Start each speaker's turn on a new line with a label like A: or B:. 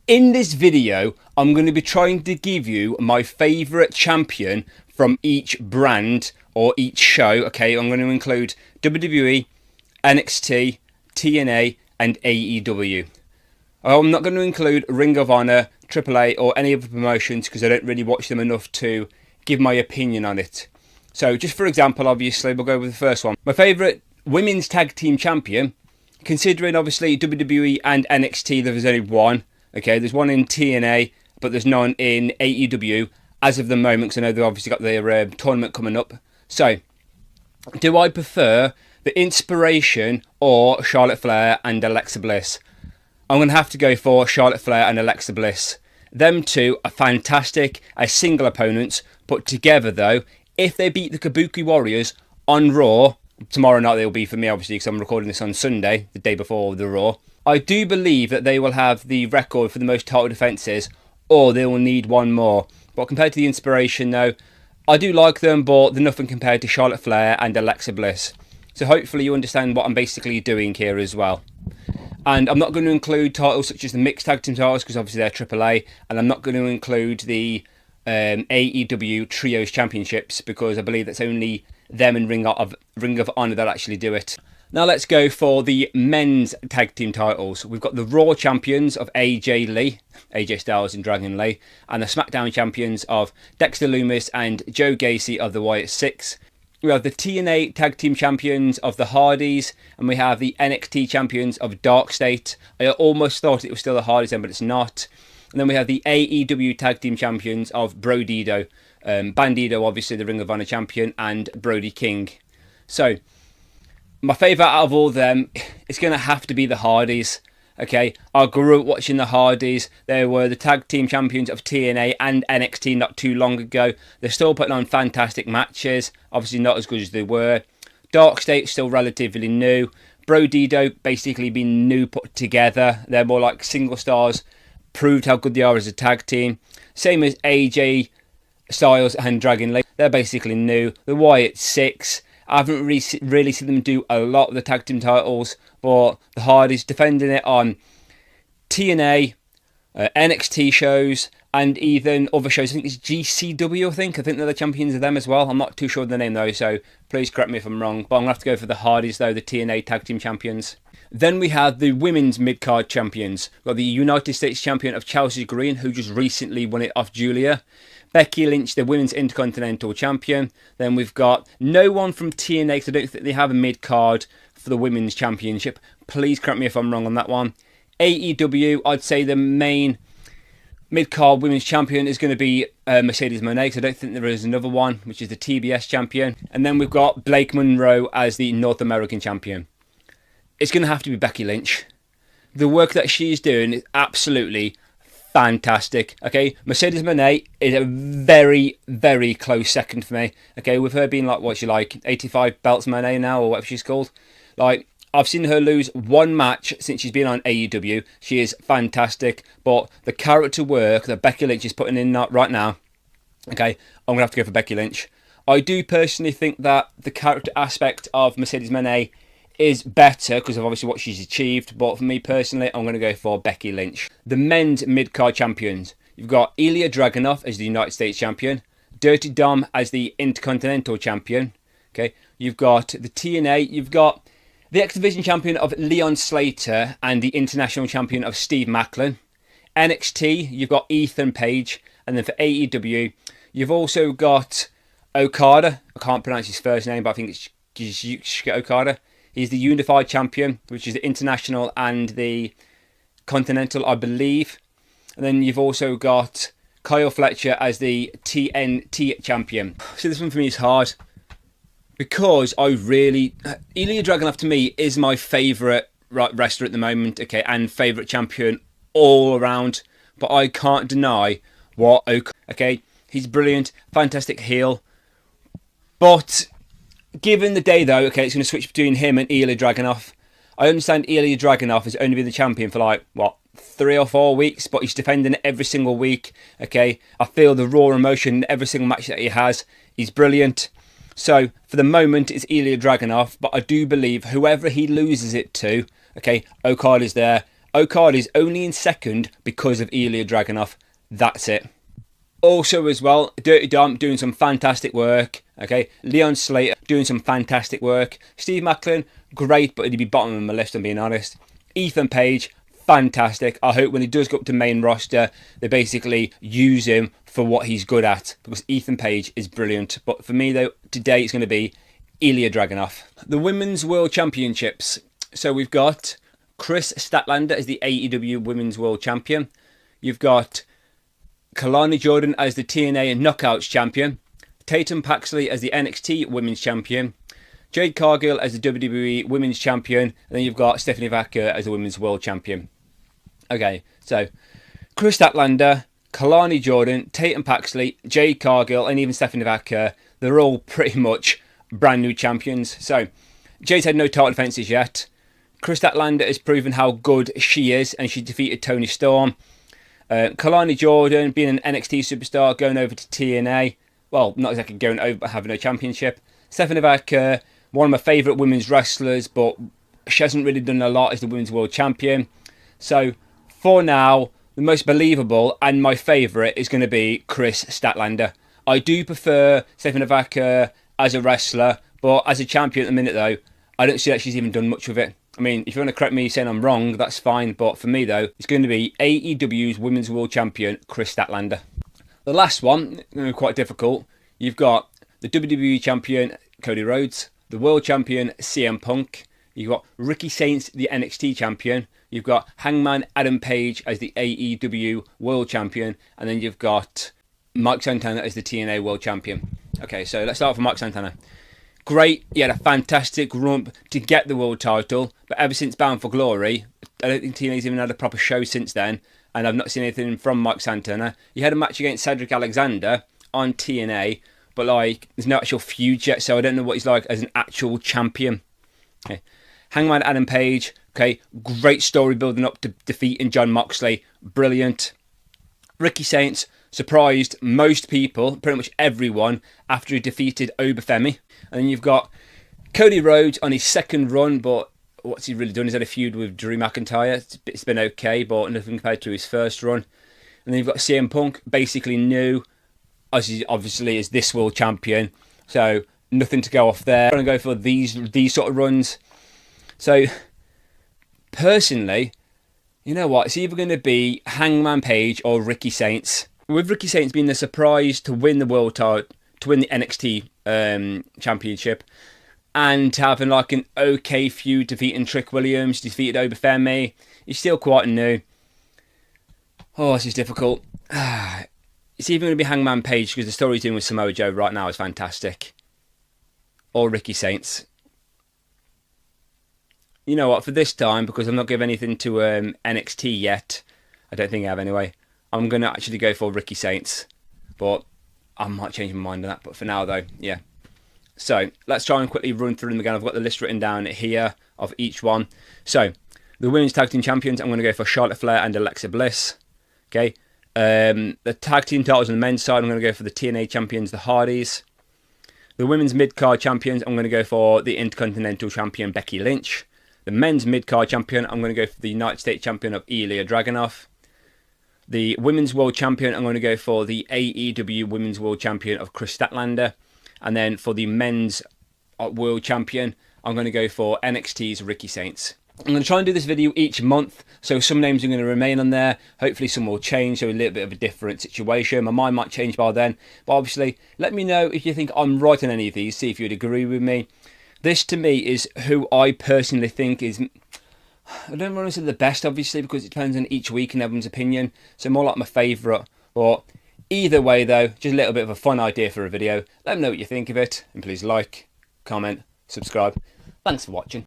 A: In this video, I'm going to be trying to give you my favourite champion from each brand or each show. Okay, I'm going to include WWE, NXT, TNA and AEW. I'm not going to include Ring of Honor, AAA or any other promotions because I don't really watch them enough to give my opinion on it. So just for example, obviously, we'll go with the first one. My favourite women's tag team champion, considering obviously WWE and NXT, there is only one. Okay, there's one in TNA, but there's none in AEW as of the moment, because I know they've obviously got their tournament coming up. So, do I prefer the Inspiration or Charlotte Flair and Alexa Bliss? I'm going to have to go for Charlotte Flair and Alexa Bliss. Them two are fantastic as single opponents, but together though, if they beat the Kabuki Warriors on Raw, tomorrow night they'll be for me obviously because I'm recording this on Sunday, the day before the Raw, I do believe that they will have the record for the most title defences, or they will need one more. But compared to the Inspiration though, I do like them, but they're nothing compared to Charlotte Flair and Alexa Bliss. So hopefully you understand what I'm basically doing here as well. And I'm not going to include titles such as the mixed tag team titles because obviously they're AAA, and I'm not going to include the AEW Trios Championships because I believe that's only them and Ring of Honor that actually do it. Now let's go for the men's tag team titles. We've got the Raw champions of AJ Styles and Dragon Lee, and the SmackDown champions of Dexter Lumis and Joe Gacy of the Wyatt Six. We have the TNA tag team champions of the Hardys, and we have the NXT champions of Dark State. I almost thought it was still the Hardys then, but it's not. And then we have the AEW tag team champions of Bandido, obviously the Ring of Honor champion, and Brody King. So, my favourite out of all of them is going to have to be the Hardys. Okay, I grew up watching the Hardys. They were the tag team champions of TNA and NXT not too long ago. They're still putting on fantastic matches. Obviously not as good as they were. Dark State still relatively new. Bandido basically been new put together. They're more like single stars. Proved how good they are as a tag team. Same as AJ Styles and Dragon Lee. They're basically new. The Wyatt Six. I haven't really seen them do a lot of the tag team titles, but the Hardys defending it on TNA, NXT shows, and even other shows. I think it's GCW, I think they're the champions of them as well. I'm not too sure of the name though, so please correct me if I'm wrong. But I'm going to have to go for the Hardys though, the TNA tag team champions. Then we have the women's mid-card champions. We've got the United States champion of Chelsea Green, who just recently won it off Julia. Becky Lynch, the Women's Intercontinental Champion. Then we've got no one from TNA, because I don't think they have a mid-card for the Women's Championship. Please correct me if I'm wrong on that one. AEW, I'd say the main mid-card Women's Champion is going to be Mercedes Moné, because I don't think there is another one, which is the TBS Champion. And then we've got Blake Monroe as the North American Champion. It's going to have to be Becky Lynch. The work that she's doing is absolutely fantastic. Okay, Mercedes Moné is a very, very close second for me. Okay, with her being like, what's she like, 85 belts Moné now, or whatever she's called. Like, I've seen her lose one match since she's been on AEW. She is fantastic, but the character work that Becky Lynch is putting in right now, okay, I'm going to have to go for Becky Lynch. I do personally think that the character aspect of Mercedes Moné is better because of obviously what she's achieved, but for me personally, I'm going to go for Becky Lynch. The men's mid-card champions. You've got Ilya Dragunov as the United States champion, Dirty Dom as the Intercontinental champion. Okay, you've got the TNA, you've got the X Division champion of Leon Slater and the international champion of Steve Macklin. NXT, you've got Ethan Page, and then for AEW, you've also got Okada. I can't pronounce his first name, but I think it's Yasuke Okada. He's the Unified Champion, which is the International and the Continental, I believe. And then you've also got Kyle Fletcher as the TNT Champion. So this one for me is hard. Because Ilya Dragunov to me is my favourite wrestler at the moment, okay, and favourite champion all around. But I can't deny okay, he's brilliant, fantastic heel. But given the day though, okay, it's going to switch between him and Ilya Dragunov. I understand Ilya Dragunov has only been the champion for like, 3 or 4 weeks, but he's defending it every single week, okay? I feel the raw emotion in every single match that he has. He's brilliant. So, for the moment, it's Ilya Dragunov, but I do believe whoever he loses it to, okay, Okada's there. Okada is only in second because of Ilya Dragunov. That's it. Also as well, Dirty Dom doing some fantastic work. Okay, Leon Slater doing some fantastic work. Steve Macklin, great, but he'd be bottom of my list, I'm being honest. Ethan Page, fantastic. I hope when he does go up to main roster, they basically use him for what he's good at, because Ethan Page is brilliant. But for me though, today it's going to be Ilya Dragunov. The Women's World Championships. So we've got Chris Statlander as the AEW Women's World Champion. You've got Kalani Jordan as the TNA Knockouts Champion. Tatum Paxley as the NXT Women's Champion. Jade Cargill as the WWE Women's Champion. And then you've got Stephanie Vacker as the Women's World Champion. Okay, so Chris Statlander, Kalani Jordan, Tatum Paxley, Jade Cargill, and even Stephanie Vacker, they're all pretty much brand new champions. So Jade's had no title defenses yet. Chris Statlander has proven how good she is, and she defeated Toni Storm. Kalani Jordan, being an NXT superstar, going over to TNA. Well, not exactly going over, but having a championship. Stephanie Vacker, one of my favourite women's wrestlers, but she hasn't really done a lot as the Women's World Champion. So, for now, the most believable and my favourite is going to be Chris Statlander. I do prefer Stephanie Vacker as a wrestler, but as a champion at the minute, though, I don't see that she's even done much with it. I mean, if you want to correct me saying I'm wrong, that's fine. But for me, though, it's going to be AEW's Women's World Champion, Chris Statlander. The last one, quite difficult. You've got the WWE Champion, Cody Rhodes. The World Champion, CM Punk. You've got Ricky Saints, the NXT Champion. You've got Hangman Adam Page as the AEW World Champion. And then you've got Mike Santana as the TNA World Champion. Okay, so let's start with Mike Santana. Great, he had a fantastic run to get the world title, but ever since Bound for Glory, I don't think TNA's even had a proper show since then, and I've not seen anything from Mike Santana. He had a match against Cedric Alexander on TNA, but like, there's no actual feud yet, so I don't know what he's like as an actual champion. Okay. Hangman Adam Page, okay, great story building up to defeating Jon Moxley, brilliant. Ricky Saints surprised most people, pretty much everyone, after he defeated Obafemi. And then you've got Cody Rhodes on his second run, but what's he really done? He's had a feud with Drew McIntyre. It's been okay, but nothing compared to his first run. And then you've got CM Punk, basically new, as he obviously is this world champion. So nothing to go off there. I'm going to go for these sort of runs. So personally, you know what? It's either going to be Hangman Page or Ricky Saints. With Ricky Saints being the surprise to win the world title, to win the NXT championship, and having like an okay feud defeating Trick Williams, defeated Obafemi, he's still quite new. Oh, this is difficult. It's either going to be Hangman Page because the story he's doing with Samoa Joe right now is fantastic, or Ricky Saints. You know what? For this time, because I'm not giving anything to NXT yet, I don't think I have anyway. I'm going to actually go for Ricky Saints, but I might change my mind on that. But for now, though, yeah. So let's try and quickly run through them again. I've got the list written down here of each one. So the Women's Tag Team Champions, I'm going to go for Charlotte Flair and Alexa Bliss. Okay. The Tag Team titles on the men's side, I'm going to go for the TNA Champions, the Hardys. The Women's Mid-Card Champions, I'm going to go for the Intercontinental Champion, Becky Lynch. The Men's Mid-Card Champion, I'm going to go for the United States Champion of Ilya Dragunov. The Women's World Champion, I'm going to go for the AEW Women's World Champion of Chris Statlander. And then for the Men's World Champion, I'm going to go for NXT's Ricky Saints. I'm going to try and do this video each month, so some names are going to remain on there. Hopefully some will change, so a little bit of a different situation. My mind might change by then. But obviously, let me know if you think I'm right on any of these, see if you'd agree with me. This, to me, is who I personally think is... I don't want to say the best, obviously, because it depends on each week and everyone's opinion. So more like my favourite. But either way, though, just a little bit of a fun idea for a video. Let me know what you think of it. And please like, comment, subscribe. Thanks for watching.